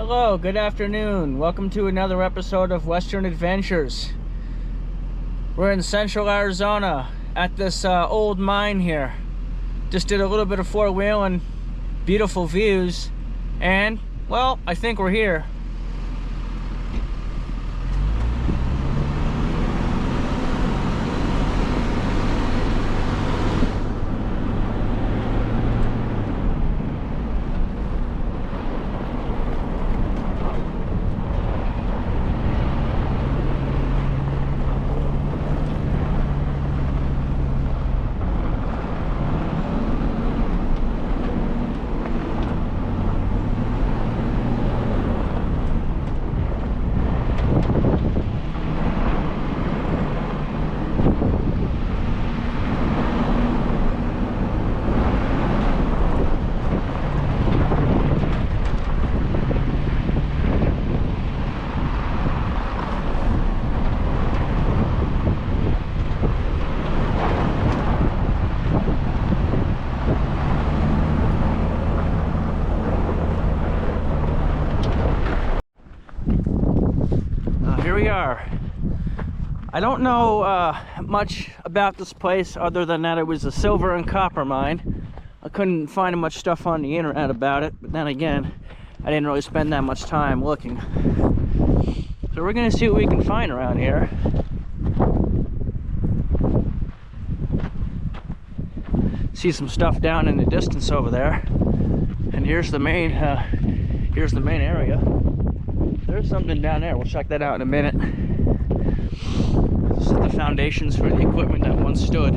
Hello, good afternoon. Welcome to another episode of Western Adventures. We're in central Arizona at this old mine here. Just did a little bit of four-wheeling, beautiful views, and, well, I think we're here. Here we are. I don't know much about this place other than that it was a silver and copper mine. I couldn't find much stuff on the internet about it, but then again, I didn't really spend that much time looking. So we're gonna see what we can find around here. See some stuff down in the distance over there, and here's the main area. There's something down there. We'll check that out in a minute. This is the foundations for the equipment that once stood.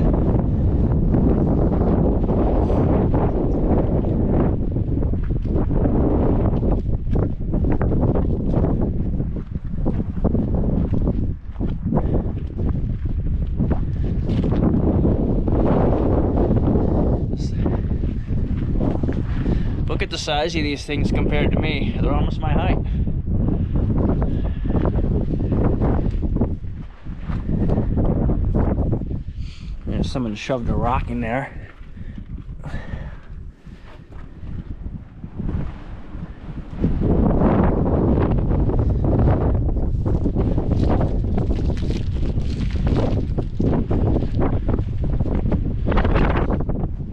Look at the size of these things compared to me. They're almost my height. Someone shoved a rock in there.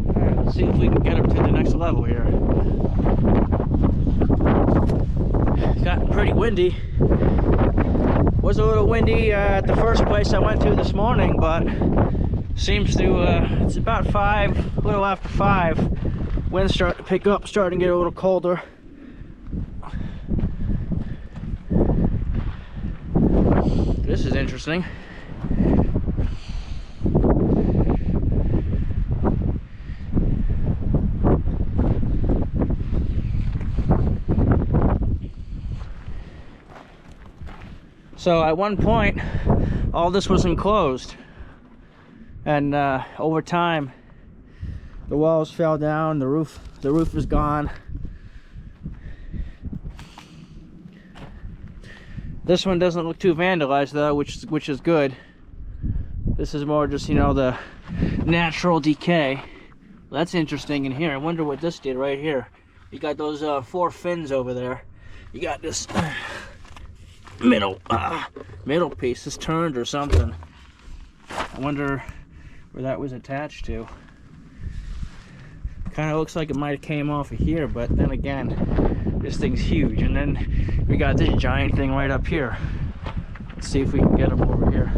Alright, let's see if we can get up to the next level here. It's gotten pretty windy. Was a little windy at the first place I went to this morning, but seems to, it's about 5, a little after 5. Winds start to pick up, starting to get a little colder. This is interesting. So at one point, all this was enclosed. And over time, the walls fell down, the roof is gone. This one doesn't look too vandalized though, which is good. This is more just, you know, the natural decay. Well, that's interesting in here. I wonder what this did right here. You got those 4 fins over there. You got this middle piece is turned or something. I wonder where that was attached to. Kind of looks like it might have came off of here, but then again, this thing's huge. And then we got this giant thing right up here. Let's see if we can get up over here.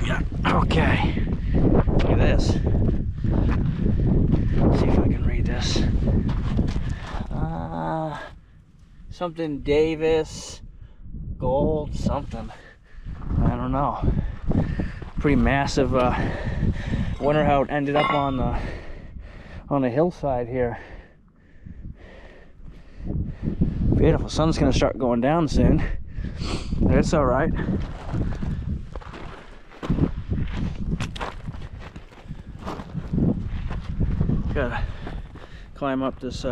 Yeah, okay. Look at this. Let's see if I can read this. Something Davis, gold, something. I don't know. Pretty massive. Wonder how it ended up on the hillside here. Beautiful. Sun's gonna start going down soon. That's all right. Gotta climb up this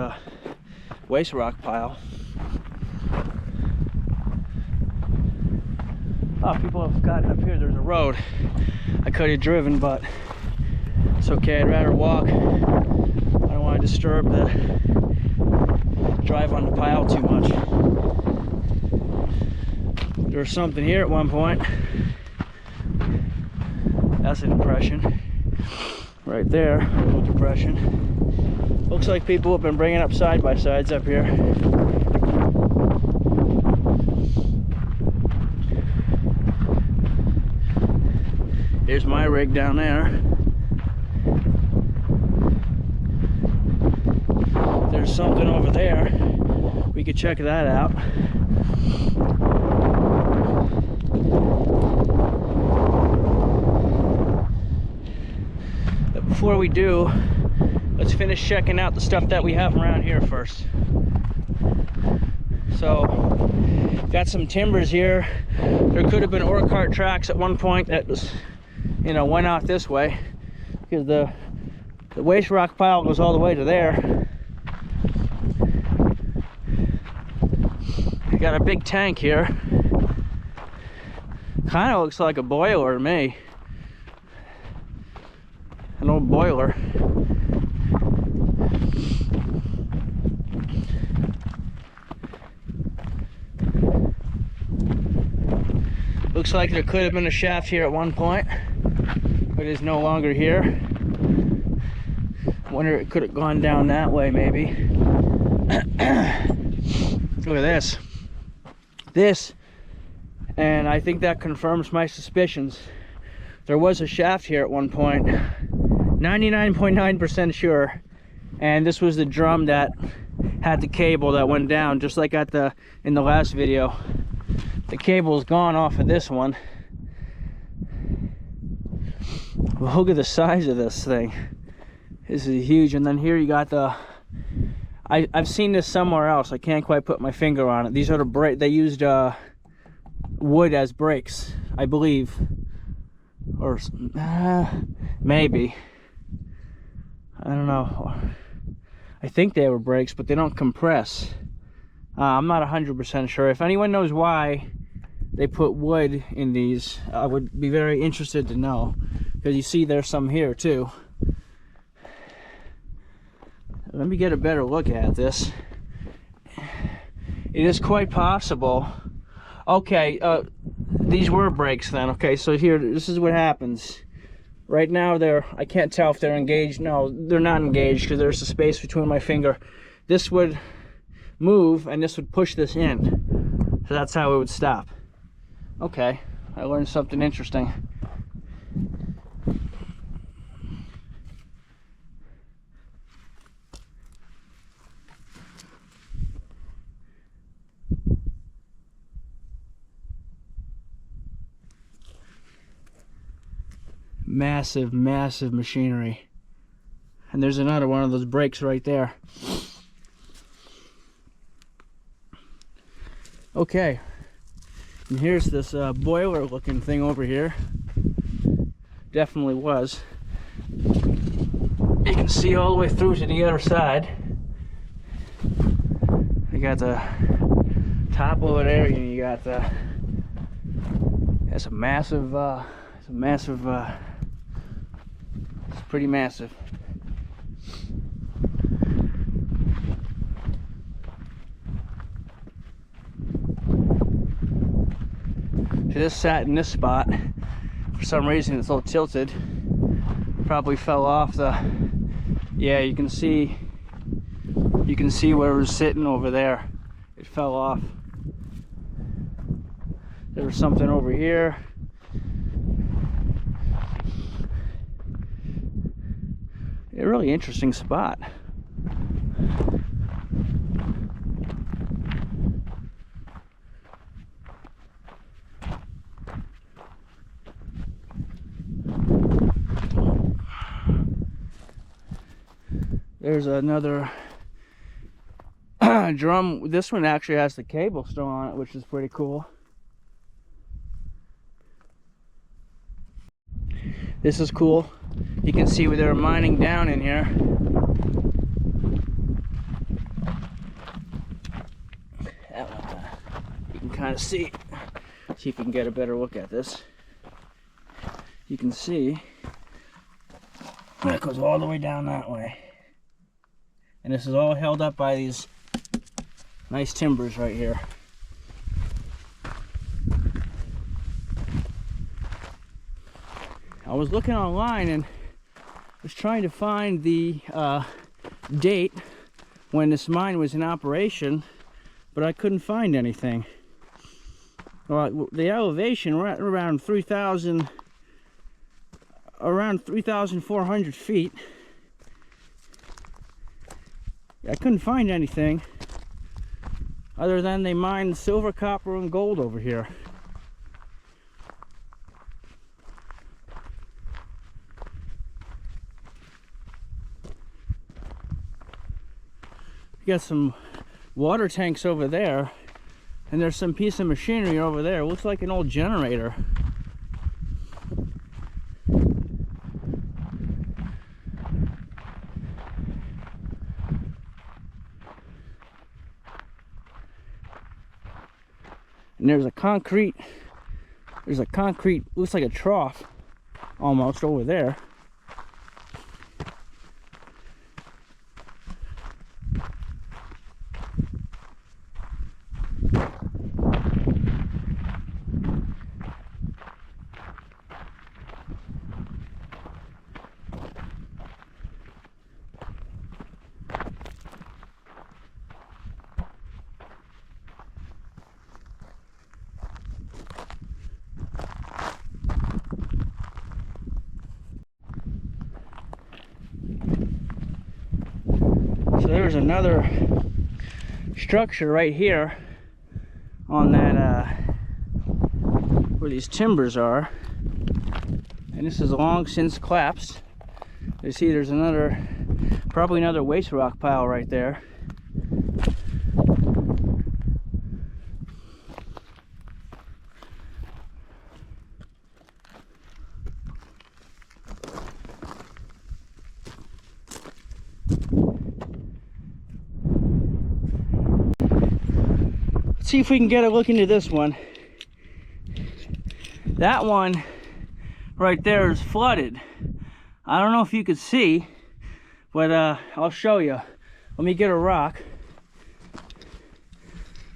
waste rock pile. Oh, people have gotten up here. There's a road. I could have driven, but it's okay. I'd rather walk. I don't want disturb the drive on the pile too much. There was something here at one point. That's a depression. Right there, a little depression. Looks like people have been bringing up side-by-sides up here. Here's my rig down there. There's something over there. We could check that out. But before we do, let's finish checking out the stuff that we have around here first. So, got some timbers here. There could have been ore cart tracks at one point that was, you know, went out this way, because the waste rock pile goes all the way to there. We got a big tank here. Kind of looks like a boiler to me. An old boiler. Looks like there could have been a shaft here at one point, but it is no longer here. I wonder it could have gone down that way maybe. Look at this. This, and I think that confirms my suspicions. There was a shaft here at one point, 99.9% sure, and this was the drum that had the cable that went down, just like in the last video. The cable's gone off of this one. Well, look at the size of this thing. This is huge. And then here you got the, I've seen this somewhere else. I can't quite put my finger on it. These are the brake. They used wood as brakes, I believe, or maybe. I don't know. I think they were brakes, but they don't compress. I'm not 100% sure. If anyone knows why they put wood in these, I would be very interested to know, because you see there's some here too. Let me get a better look at this. It is quite possible. Okay, these were brakes then. Okay, so here, this is what happens. Right now I can't tell if they're engaged. No, they're not engaged, because there's a space between my finger. This would move and this would push this in. So that's how it would stop. Okay, I learned something interesting. Massive, massive machinery. And there's another one of those brakes right there. Okay, and here's this boiler looking thing over here. Definitely was. You can see all the way through to the other side. You got the top over there, and you got the, that's a massive, it's pretty massive. So this sat in this spot. For some reason it's a little tilted. Probably fell off the, yeah, you can see where it was sitting over there. It fell off. There was something over here. A really interesting spot. There's another drum. This one actually has the cable still on it, which is pretty cool. This is cool. You can see where they're mining down in here. That one, you can kind of see if you can get a better look at this. You can see that goes all the way down that way. And this is all held up by these nice timbers right here. I was looking online and was trying to find the date when this mine was in operation, but I couldn't find anything. Well, the elevation, we're at around 3,400 feet. I couldn't find anything other than they mined silver, copper, and gold over here. You got some water tanks over there, and there's some piece of machinery over there. It looks like an old generator. And there's a concrete, looks like a trough almost over there. So there's another structure right here on that where these timbers are, and this is long since collapsed. You see there's probably another waste rock pile right there. See if we can get a look into this one. That one right there is flooded. I don't know if you could see, but I'll show you. Let me get a rock.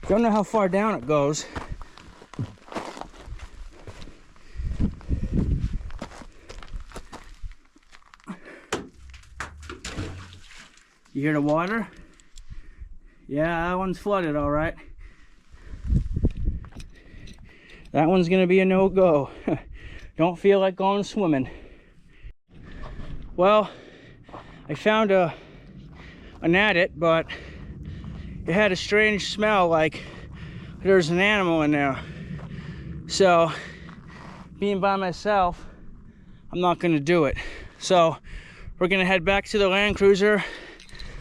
Don't know how far down it goes. You hear the water? Yeah, that one's flooded, all right. That one's gonna be a no-go. Don't feel like going swimming. Well, I found an adit, but it had a strange smell, like there's an animal in there. So, being by myself, I'm not gonna do it. So, we're gonna head back to the Land Cruiser.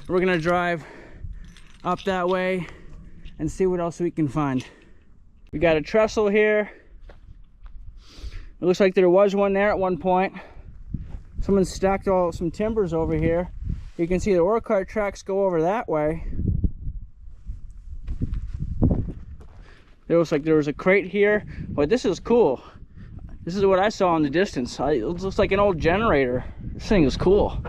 We're gonna drive up that way and see what else we can find. We got a trestle here. It looks like there was one there at one point. Someone stacked some timbers over here. You can see the ore cart tracks go over that way. It looks like there was a crate here. But this is cool. This is what I saw in the distance. It looks like an old generator. This thing is cool.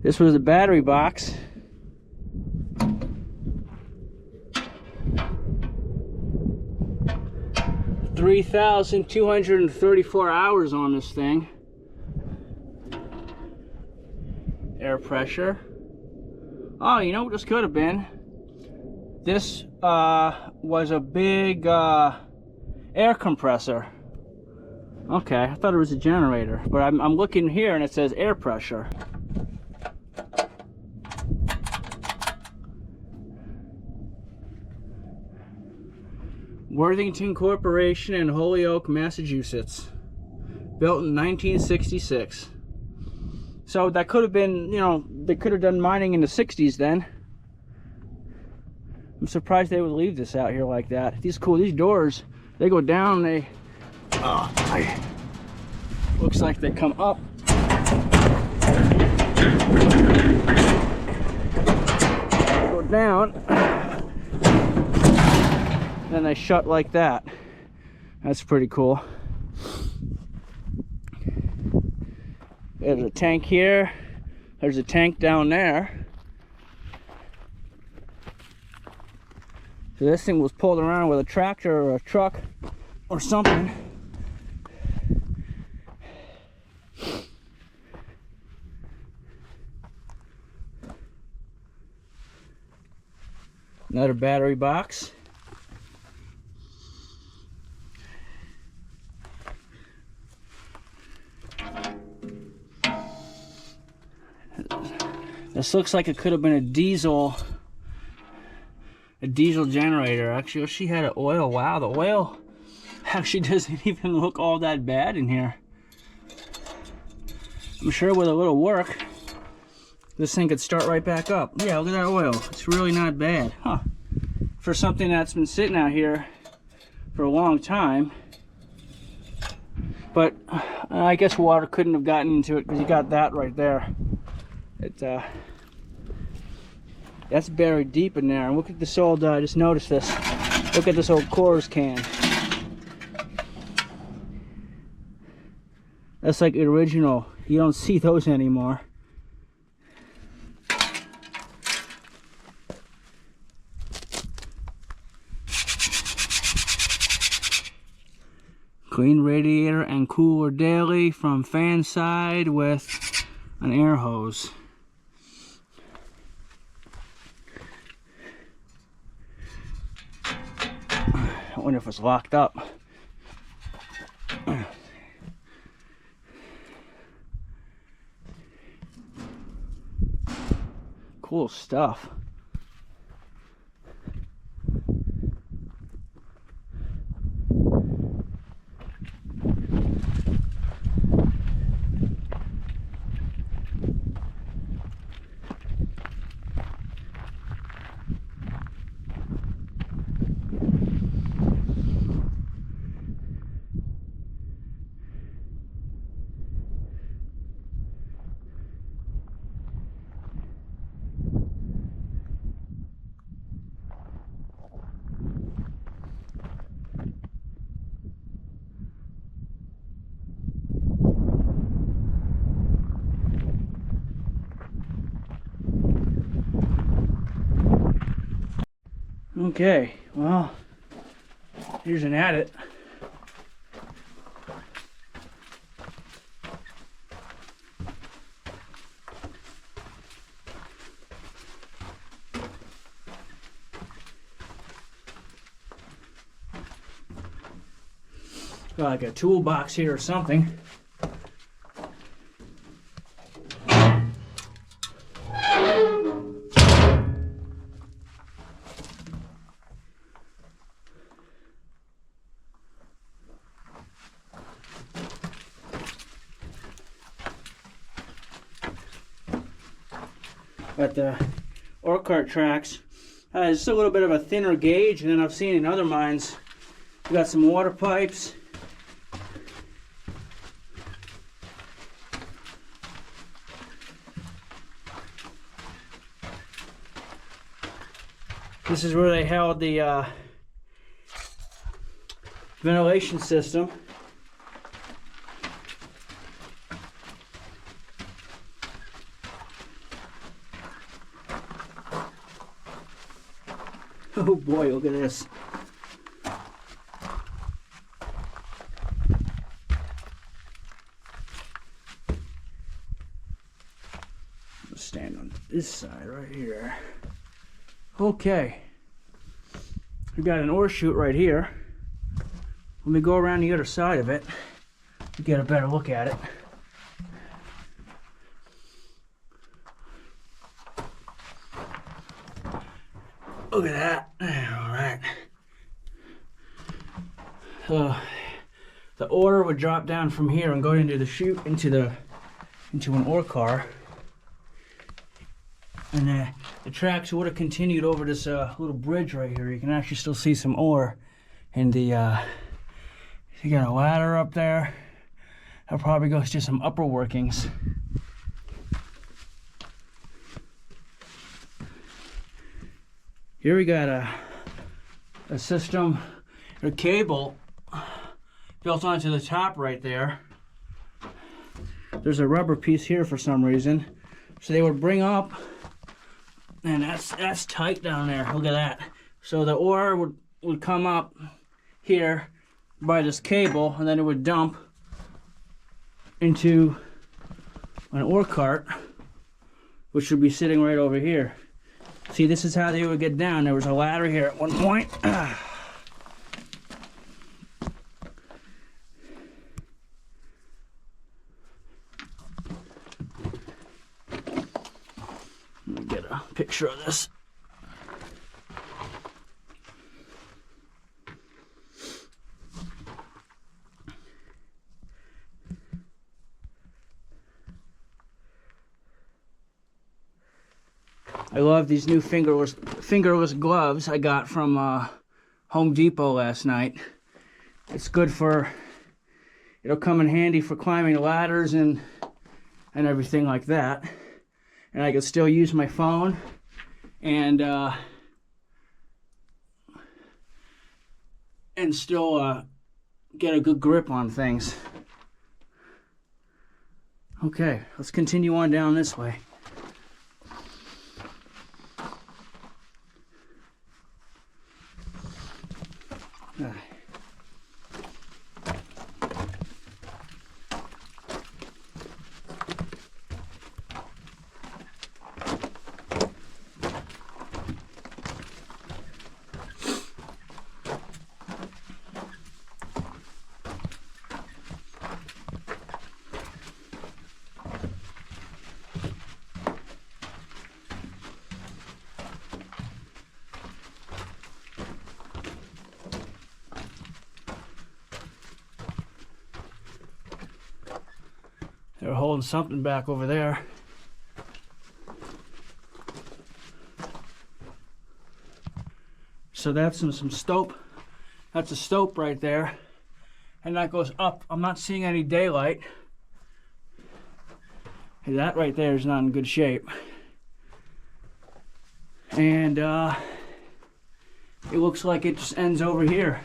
This was the battery box. $3,234 hours on this thing. Air pressure. Oh, you know what this could have been? This was a big air compressor. Okay, I thought it was a generator, but I'm looking here and it says air pressure. Worthington Corporation in Holyoke, Massachusetts. Built in 1966. So that could have been, you know, they could have done mining in the 60s then. I'm surprised they would leave this out here like that. These doors, they go down, looks like they come up. Go down. Then they shut like that. That's pretty cool. There's a tank here. There's a tank down there. So this thing was pulled around with a tractor or a truck or something. Another battery box. This looks like it could have been a diesel generator. Actually, she had an oil. Wow, the oil actually doesn't even look all that bad in here. I'm sure with a little work, this thing could start right back up. Yeah, look at that oil. It's really not bad, huh? For something that's been sitting out here for a long time. But I guess water couldn't have gotten into it because you got that right there. That's buried deep in there. And look at this old, I just noticed this. Look at this old Coors can. That's like original. You don't see those anymore. Clean radiator and cooler daily from fan side with an air hose. I wonder if it's locked up. Cool stuff. Okay, well, here's an adit. Got like a toolbox here or something. But the ore cart tracks, it's a little bit of a thinner gauge than I've seen in other mines. We got some water pipes. This is where they held the ventilation system. Oh boy, look at this. I'll stand on this side right here. Okay. We've got an ore chute right here. Let me go around the other side of it to get a better look at it. Look at that. Alright. So the ore would drop down from here and go into the chute into an ore car. And the tracks would have continued over this little bridge right here. You can actually still see some ore. And you got a ladder up there. That probably goes to some upper workings. Here we got a system, a cable built onto the top right there. There's a rubber piece here for some reason. So they would bring up, and that's tight down there. Look at that. So the ore would come up here by this cable, and then it would dump into an ore cart, which would be sitting right over here. See, this is how they would get down. There was a ladder here at one point. Let me get a picture of this. I love these new fingerless gloves I got from Home Depot last night. It's good for, it'll come in handy for climbing ladders and everything like that. And I can still use my phone and still get a good grip on things. Okay, let's continue on down this way. They're holding something back over there. So that's some stope. That's a stope right there. And that goes up. I'm not seeing any daylight. Hey, that right there is not in good shape. And it looks like it just ends over here.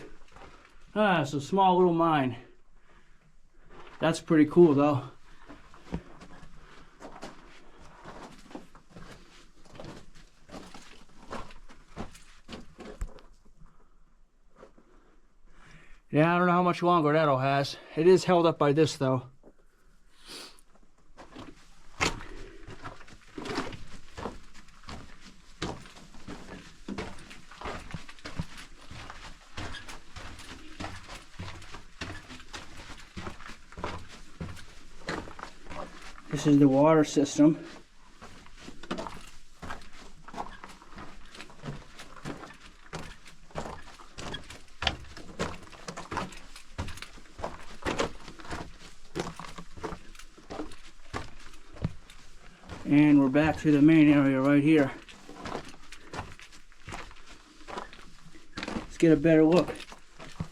Ah, it's a small little mine. That's pretty cool though. Yeah, I don't know how much longer that all has. It is held up by this though. This is the water system. And we're back to the main area right here. Let's get a better look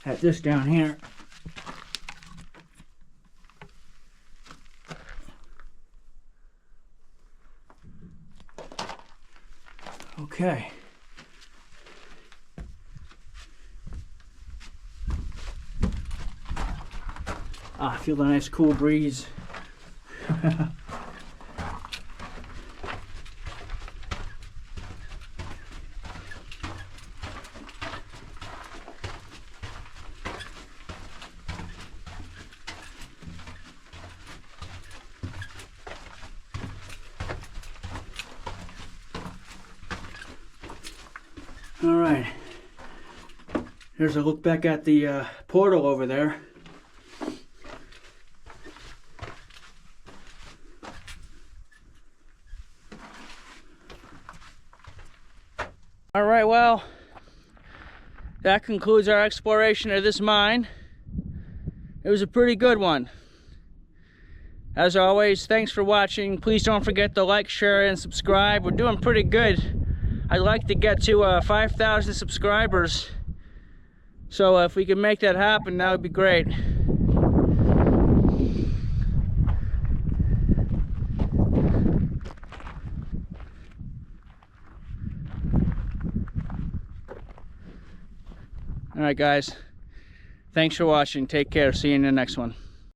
at this down here. Okay. I feel a nice cool breeze. All right, here's a look back at the portal over there. All right, well, that concludes our exploration of this mine. It was a pretty good one. As always, thanks for watching. Please don't forget to like, share, and subscribe. We're doing pretty good. I'd like to get to 5,000 subscribers. So if we can make that happen, that would be great. All right, guys. Thanks for watching. Take care. See you in the next one.